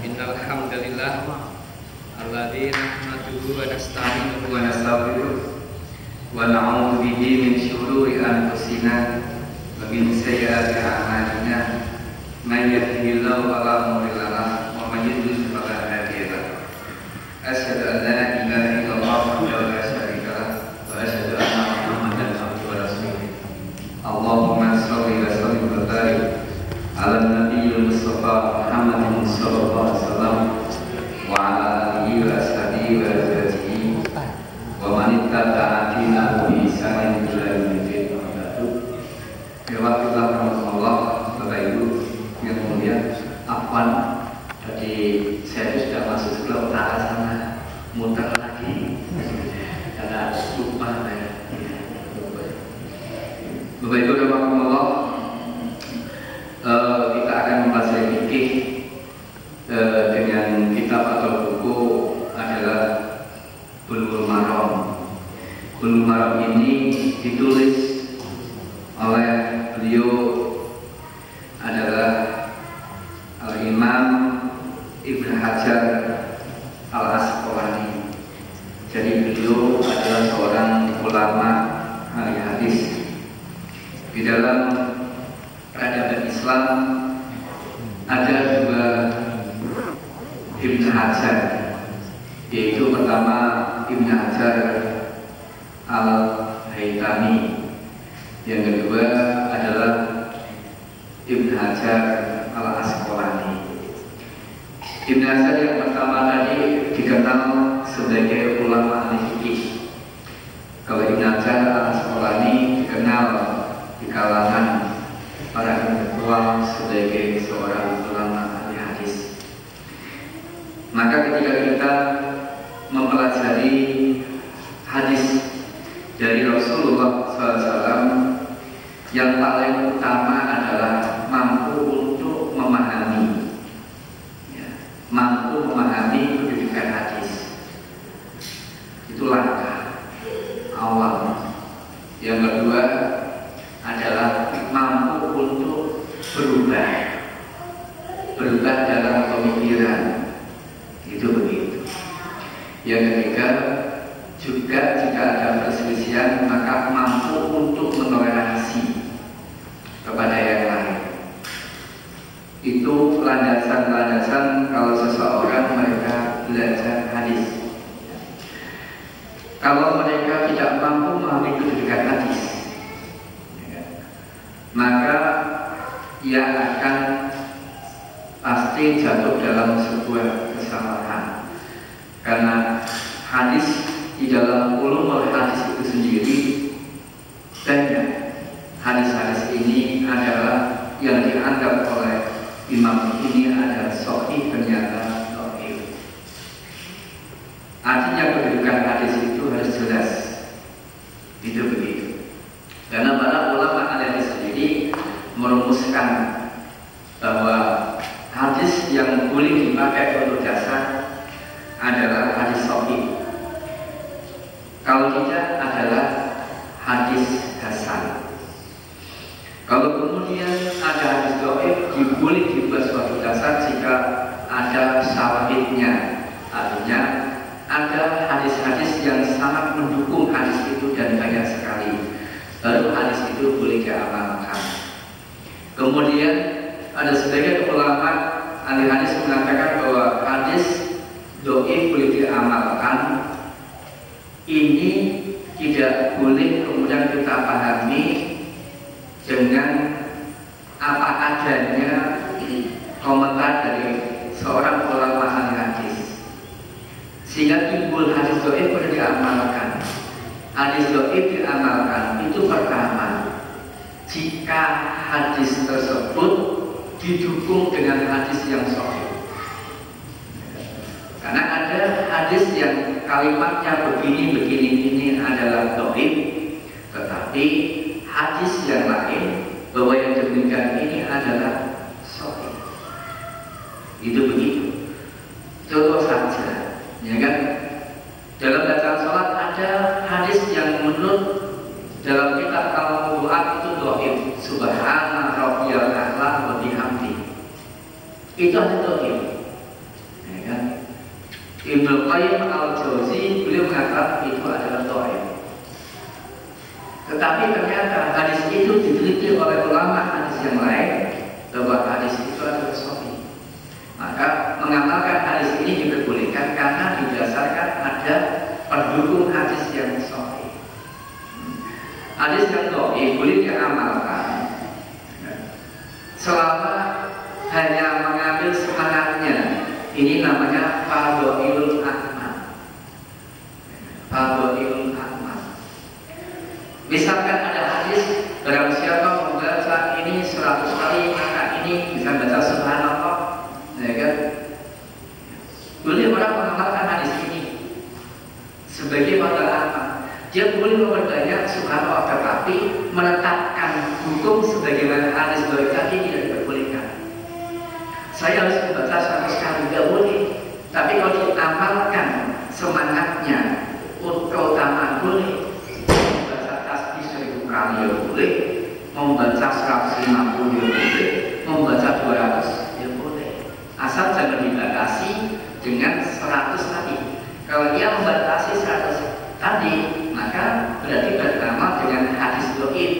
Innal hamdalillah alladzi nahmaduhu wa nasta'inuhu wa nastaghfiruh wa na'udzu bihi min shururi anfusina wa min sayyiati a'malina may yahdihillahu fala mudilla lahu wa may yudlil fala hadiya lahu. Asyhadu an la ilaha illallah wahdahu la syarika lahu wa asyhadu anna Muhammadan abduhu wa rasuluh. Allahumma shalli wa sallim wa barik ala nabiyil mustafa Muhammadin sallallahu alaihi wasallam wa ala alihi wa ashabihi wa azwajihi wa man ittaba'a dinahu bi ihsanin ila yaumil din. Warahmatullah, Bapak Ibu yang mulia, afwan tadi saya sudah masuk sebelah utara sana, muter lagi karena lupa saya. Bapak Ibu rahmatullah, kita akan membahas fikih dengan kitab atau buku adalah Bulughul Maram. Bulughul Maram ini ditulis oleh beliau adalah Al-Imam Ibnu Hajar Al-Asqalani. Jadi beliau adalah seorang ulama ahli hadis. Di dalam peradaban Islam ada dua Ibnu Hajar, yaitu pertama Ibnu Hajar Al-Haytami, yang kedua adalah Ibnu Hajar Al-Asqalani. Ibnu Hajar yang pertama tadi dikenal sebagai ulama ahli fikih. Kalau Ibnu Hajar Al-Asqalani dikenal di kalangan para intelektual sebagai seorang ulama ahli hadis. Maka ketika kita mempelajari hadis dari Rasulullah SAW, yang paling utama adalah mampu untuk memahami, mampu memahami kedudukan hadis. Itu langkah awal. Yang kedua adalah mampu untuk berubah dalam pemikiran. Itu begitu. Yang ketiga juga jika ada perselisihan maka mampu untuk menoleransi kepada yang lain. Itu landasan-landasan kalau seseorang mereka belajar hadis. Kalau mereka tidak mampu memahami kedudukan hadis, maka ia akan pasti jatuh dalam sebuah kesalahan. Karena hadis di dalam ulumul hadis itu sendiri banyak. Hadis-hadis ini adalah yang dianggap oleh imam ini adalah sahih, ternyata dhaif. Artinya kedudukan hadis itu harus jelas. Itu begitu. Karena para ulama hadis sendiri merumuskan bahwa hadis yang boleh dipakai untuk dasar adalah hadis sahih. Kalau tidak adalah hadis hasan. Kalau kemudian ada hadis dhaif, boleh dibuat suatu dasar jika ada syawahidnya. Artinya ada hadis-hadis yang sangat mendukung hadis itu dan banyak sekali. Baru hadis itu boleh diamalkan. Kemudian ada sebagian ulama ahli hadis mengatakan bahwa hadis dhaif boleh diamalkan. Ini tidak boleh kemudian kita pahami dengan apa adanya komentar dari seorang ulama ahli hadis, sehingga timbul hadis dhaif boleh diamalkan. Hadis dhaif diamalkan itu pertama jika hadis tersebut didukung dengan hadis yang sahih. Karena ada hadis yang kalimatnya begini ini adalah dhaif, tetapi hadis yang lain bahwa yang demikian ini adalah sahih. Itu begitu. Contoh saja, ya kan? Dalam bacaan sholat ada hadis yang menurut dalam kitab Al-Quran itu dhaif. Subhana rabbiyal a'la wa bihamdi. itu hadis dhaif. Ya kan? Ibnu Qayyim al-Jauzi beliau mengatakan itu adalah dhaif. Tetapi ternyata hadis itu diteliti oleh ulama hadis yang lain bahwa hadis itu adalah sahih. Maka mengamalkan hadis ini diperbolehkan karena didasarkan ada pendukung hadis yang sahih. Hadis yang dhaif boleh diamalkan selama hanya mengambil semangatnya. Ini namanya fadhailul a'mal. Fadhailul a'mal. Misalkan ada hadis, barang siapa membaca ini 100 kali maka ini bisa baca subhanallah, ya kan? Boleh orang mengamalkan hadis ini sebagai modal amal. Dia boleh memperbanyak subhanallah, tetapi menetapkan hukum sebagaimana hadis dhaif tadi tidak diperbolehkan. Saya harus membaca 100 kali, tidak boleh. Tapi kalau diamalkan semangatnya, keutamaan boleh. Membaca tasbih 1000 kali ya boleh, membaca 150 ya boleh, membaca 200 ya boleh. Asal jangan dibatasi dengan 100 tadi. Kalau dia membatasi 100 tadi, maka berarti beramal dengan hadis dhaif,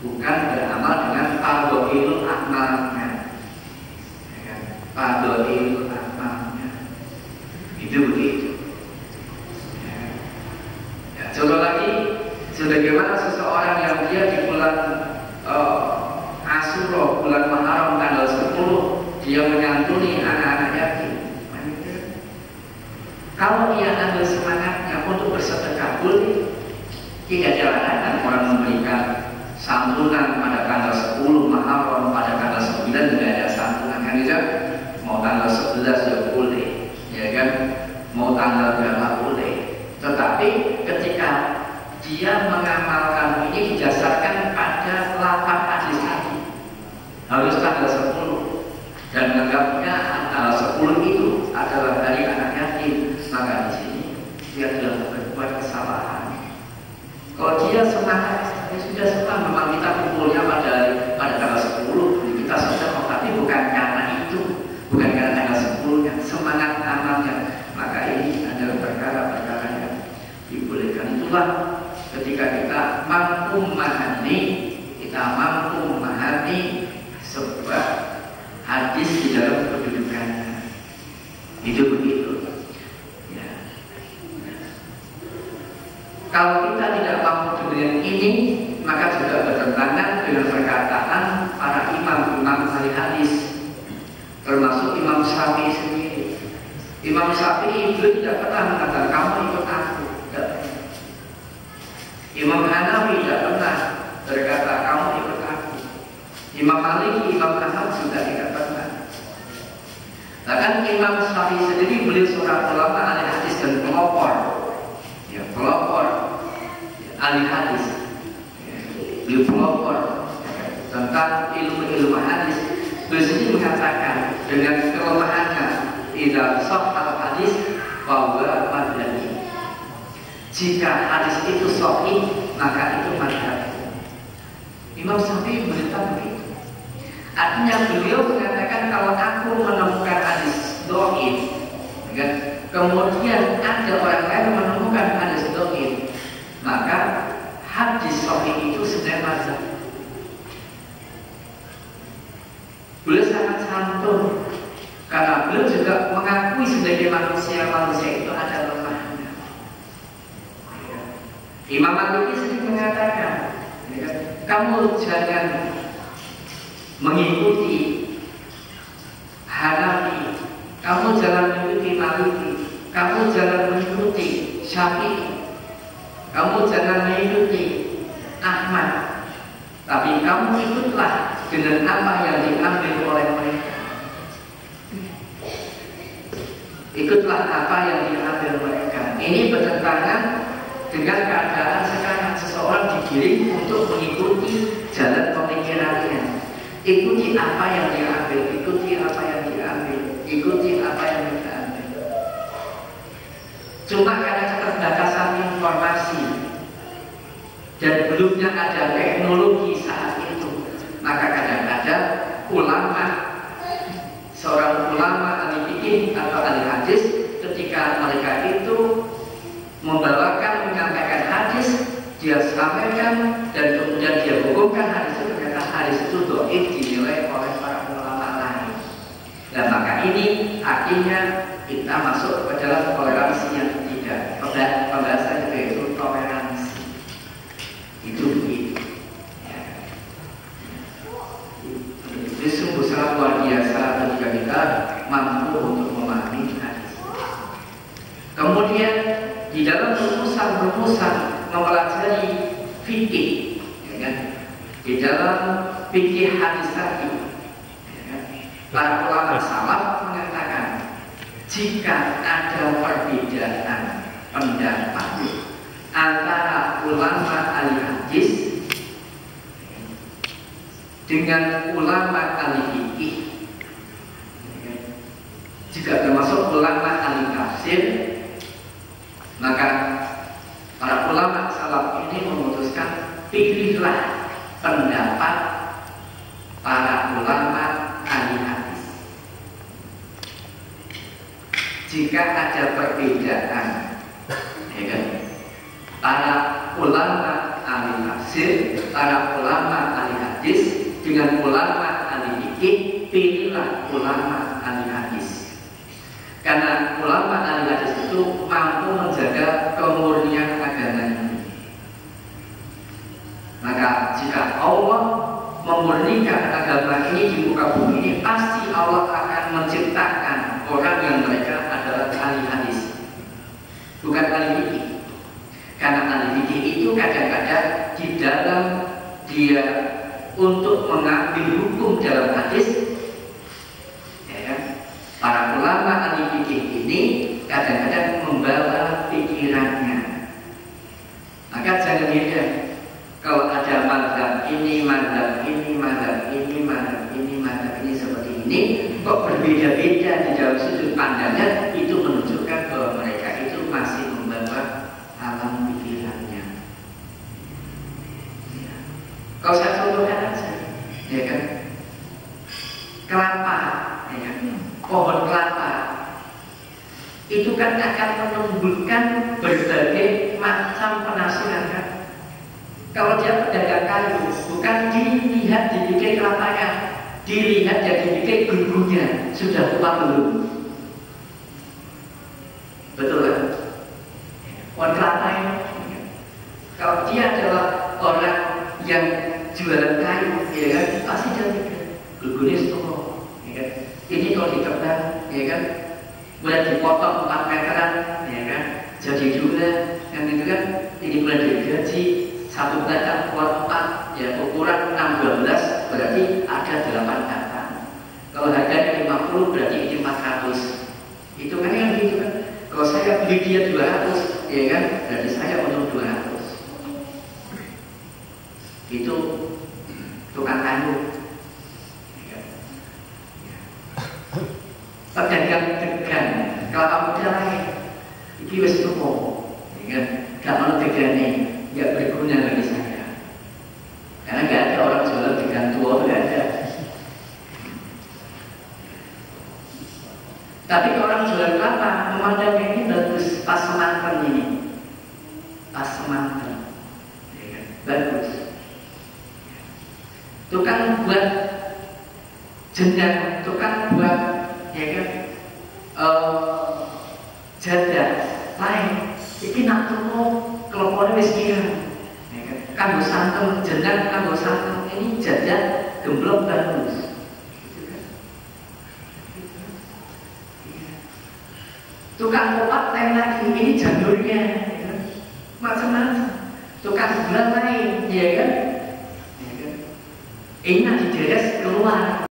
bukan beramal dengan fadhailul a'malnya. Fadhailul a'malnya itu begitu. Ya, contoh lagi, sebagaimana seseorang yang dia di bulan Asyura, bulan Muharram tanggal 10, dia menyantuni anak-anak yatim. Kalau dia ambil semangatnya untuk bersedekah, boleh. Tidak ada larangan orang memberikan santunan pada tanggal 10 Muharram, pada tanggal 9 tidak ada santunan, kan itu? Mau tanggal 11 ya boleh, ya kan? Mau tanggal berapa boleh. Tetapi ketika dia mengamalkan ini didasarkan pada lafaz hadis tadi, harus tanggal 10 dan menganggapnya tanggal 10 itu adalah hari anak yatim, maka di sini dia telah berbuat kesalahan. Kalau dia semangat, ya sudah senang, memang kita kumpulnya pada tanggal 10, kita sedekah, tapi bukan karena itu, bukan karena tanggal 10 yang semangat amalnya, maka ini adalah perkara-perkara yang dibolehkan. Itulah ketika kita mampu memahami sebuah hadis di dalam kedudukannya, itu begitu. Ya. Kalau kita tidak mampu dengan ini, maka juga bertentangan dengan perkataan para imam-imam ahli hadis, termasuk Imam Syafi'i sendiri. Imam Syafi'i itu tidak pernah mengatakan kamu ikut aku. Tidak. Imam Hanafi tidak pernah berkata kamu ikut aku. Imam Malik, Imam Ahmad juga tidak pernah. Bahkan Imam Syafi'i sendiri beliau seorang ulama ahli hadis dan pelopor, ya, pelopor ahli hadis. Beliau pelopor tentang ilmu hadis. Beliau sendiri mengatakan dengan kelemahannya, idza sahha hadis bahwa madhhabi. Jika hadis itu sahih, maka itu madhhab. Imam Syafi'i berkata begitu. Artinya beliau mengatakan kalau aku menemukan hadis dhaif, kemudian ada orang lain menemukan hadis dhaif, maka hadis sahih itu sebenarnya mazhab. Beliau sangat santun karena beliau juga mengakui sebagai manusia itu ada lemahnya. Imam Malik sendiri mengatakan, kamu jangan mengikuti Hanafi, kamu jangan mengikuti Maliki, kamu jangan mengikuti Syafi'i, kamu jangan mengikuti Ahmad, tapi kamu ikutlah dengan apa yang diambil oleh mereka. Ikutlah apa yang diambil mereka. Ini bertentangan dengan keadaan sekarang, seseorang digiring untuk mengikuti jalan pemikirannya. Ikuti apa yang diambil, ikuti apa yang diambil, ikuti apa yang diambil. Cuma karena keterbatasan informasi dan belumnya ada teknologi saat itu, maka kadang-kadang ulama membawakan, menyampaikan hadis, dia sampaikan dan kemudian dia hukumkan hadis itu, ternyata hadis itu dhaif dinilai oleh para ulama lain. Dan maka ini artinya kita masuk ke dalam toleransi yang ketiga. Pembahasan yaitu toleransi. Itu begitu. Ini sungguh sangat luar biasa ketika kita mampu untuk memahami hadis. Kemudian di dalam rumusan-rumusan mempelajari fikih, ya kan? Di dalam fikih hadis tadi, ya kan? Para ulama salaf mengatakan jika ada perbedaan pendapat antara ulama ahli hadis dengan ulama ahli fikih, ya kan? Jika termasuk ulama ahli tafsir, maka para ulama salaf ini memutuskan pilihlah pendapat para ulama ahli hadis. Jika ada perbedaan, ya kan, para ulama ahli tafsir, para ulama ahli hadis dengan ulama ahli fikih, pilihlah ulama ahli hadis. Karena ulama ahli hadis itu mampu menjaga kemurnian agama ini. Maka jika Allah memurnikan agama ini di muka bumi ini, pasti Allah akan menciptakan orang yang mereka adalah ahli hadis, bukan ahli fikih. Karena ahli fikih itu kadang-kadang di dalam dia untuk mengambil hukum dalam hadis, para ulama ahli fikih ini kadang-kadang membawa pikirannya. Maka jangan heran kalau ada mazhab ini, mazhab ini, mazhab ini, mazhab ini, mazhab ini seperti ini, kok berbeda-beda di dalam sudut pandangnya, itu menunjukkan bahwa mereka itu masih membawa alam pikirannya. Ya. Kalau saya contohkan aja, ya kan, kelapa, ya kan? Pohon kelapa itu kan akan menumbuhkan berbagai macam penafsiran kan. Kalau dia pedagang kayu, bukan dilihat dibikin kelapanya, dilihat dan dibikin gulungnya sudah kuat belum. Betul kan? Pohon kelapa ini, kalau dia adalah orang yang jualan kayu, ya kan, pasti dia mikir gulungnya setengah, ya kan. Ini kalau ditebang, ya kan, boleh dipotong 4 meteran, ya kan, jadi 2, yang itu kan, ini boleh digaji 1 batang kuat 4, ya ukuran 6-12, berarti ada 8 batang. Kalau harganya 50, berarti ini 400. Itu kan yang gitu kan. Kalau saya beli dia 200, ya kan, berarti saya untung 200. Itu tukang kayu. Pedagang degan kelapa muda lain, iki wis tuku, ya kan? Gak mau degane, gak berguna bagi saya. Karena gak ada orang jualan degan tua, gak ada. Tapi orang jualan kelapa memandangnya ini bagus, pas semanten ini, pas semanten, ya kan? Bagus. Tukang buat jenang, tukang buat, ya kan, jadah lain, iki nak temu kelopone wis kirang, ya kan, kanggo santen jenang, kanggo santen ini jadah gemblok bagus, tukang kopak lain lagi, ini jandurnya, ya kan, macam-macam, tukang bulan lain, ya kan, ini nanti deres keluar.